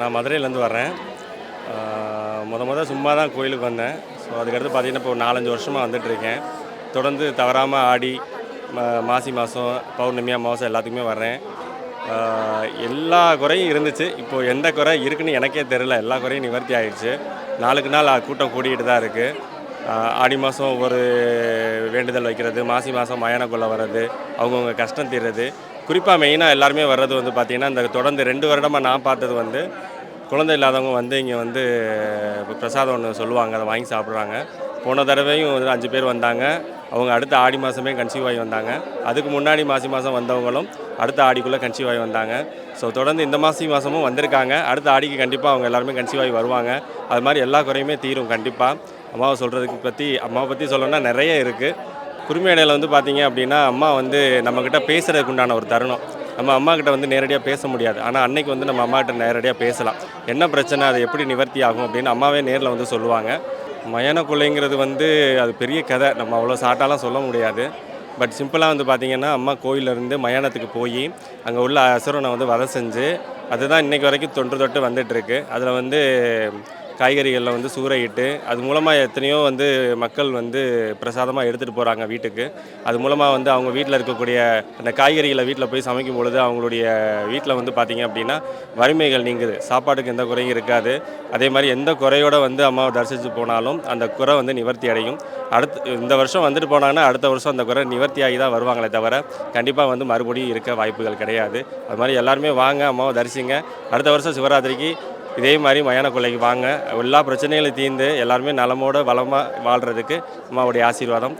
நான் மதுரையிலேருந்து வர்றேன். சும்மா தான் கோயிலுக்கு வந்தேன். ஸோ அதுக்கடுத்து பார்த்தீங்கன்னா, இப்போ ஒரு 4, 5 வருஷமாக வந்துட்டுருக்கேன். தொடர்ந்து தவறாமல் ஆடி, மாசி மாதம், பௌர்ணமி, அமாவாசை எல்லாத்துக்குமே வர்றேன். எல்லா குறையும் இருந்துச்சு. இப்போது எந்த குறை இருக்குன்னு எனக்கே தெரியல. எல்லா குறையும் நிவர்த்தி ஆகிடுச்சு. நாளுக்கு நாள் கூட்டம் கூடிக்கிட்டு தான் இருக்குது. ஆடி மாதம் ஒவ்வொரு வேண்டுதல் வைக்கிறது, மாசி மாதம் மயான கொள்ள வர்றது, அவங்கவுங்க கஷ்டம் தீர்றது. குறிப்பாக மெயினாக எல்லாருமே வர்றது வந்து பார்த்திங்கன்னா, இந்த தொடர்ந்து 2 வருடமாக நான் பார்த்தது வந்து, குழந்தை இல்லாதவங்க வந்து இங்கே வந்து பிரசாதம் ஒன்று சொல்லுவாங்க, அதை வாங்கி சாப்பிட்றாங்க. போன தடவையும் வந்து 5 பேர் வந்தாங்க. அவங்க அடுத்த ஆடி மாதமே கன்சீவ் ஆகி வந்தாங்க. அதுக்கு முன்னாடி மாசி மாதம் வந்தவங்களும் அடுத்த ஆடிக்குள்ளே கன்சீவ் ஆகி வந்தாங்க. ஸோ தொடர்ந்து இந்த மாசி மாதமும் வந்திருக்காங்க. அடுத்த ஆடிக்கு கண்டிப்பாக அவங்க எல்லாருமே கன்சீவ் ஆகி வருவாங்க. அது மாதிரி எல்லா குறையுமே தீரும் கண்டிப்பாக. அம்மாவை பற்றி சொல்லணும்னா நிறைய இருக்குது. குருமையடையில் வந்து பார்த்திங்க அப்படின்னா, அம்மா வந்து நம்மக்கிட்ட பேசுகிறதுக்கு உண்டான ஒரு தருணம். நம்ம அம்மாக்கிட்ட வந்து நேரடியாக பேச முடியாது. ஆனால் அன்னைக்கு வந்து நம்ம அம்மாக்கிட்ட நேரடியாக பேசலாம். என்ன பிரச்சனை, அது எப்படி நிவர்த்தி ஆகும் அப்படின்னு அம்மாவே நேரில் வந்து சொல்லுவாங்க. மயான கொள்ளைங்கிறது வந்து அது பெரிய கதை. நம்ம அவ்வளோ ஷார்ட்டாலாம் சொல்ல முடியாது. பட் சிம்பிளாக வந்து பார்த்திங்கன்னா, அம்மா கோயிலேருந்து மயானத்துக்கு போய் அங்கே உள்ள அசுரனை வந்து வதை செஞ்சு, அதுதான் இன்றைக்கு வரைக்கும் தொன்று தொட்டு வந்துட்டுருக்கு. அதில் வந்து காய்கறிகளில் வந்து சூறையிட்டு, அது மூலமாக எத்தனையோ வந்து மக்கள் வந்து பிரசாதமாக எடுத்துகிட்டு போகிறாங்க வீட்டுக்கு. அது மூலமாக வந்து அவங்க வீட்டில் இருக்கக்கூடிய அந்த காய்கறிகளை வீட்டில் போய் சமைக்கும் பொழுது அவங்களுடைய வீட்டில் வந்து பார்த்திங்க அப்படின்னா, வறுமைகள் நீங்குது. சாப்பாட்டுக்கு எந்த குறையும் இருக்காது. அதே மாதிரி எந்த குறையோடு வந்து அம்மாவை தரிசித்து போனாலும் அந்த குறை வந்து நிவர்த்தி அடையும். இந்த வருஷம் வந்துட்டு போனாங்கன்னா, அடுத்த வருஷம் அந்த குறை நிவர்த்தியாகி தான் வருவாங்களே தவிர, கண்டிப்பாக வந்து மறுபடியும் இருக்க வாய்ப்புகள் கிடையாது. அது மாதிரி எல்லாருமே வாங்க, அம்மாவை தரிசிங்க. அடுத்த வருஷம் சிவராத்திரிக்கு இதே மாதிரி மயான கொள்ளைக்கு வாங்க. எல்லா பிரச்சனைகளும் தீர்ந்து எல்லாருமே நலமோடு வளமாக வாழ்கிறதுக்கு அம்மாவுடைய ஆசீர்வாதம்.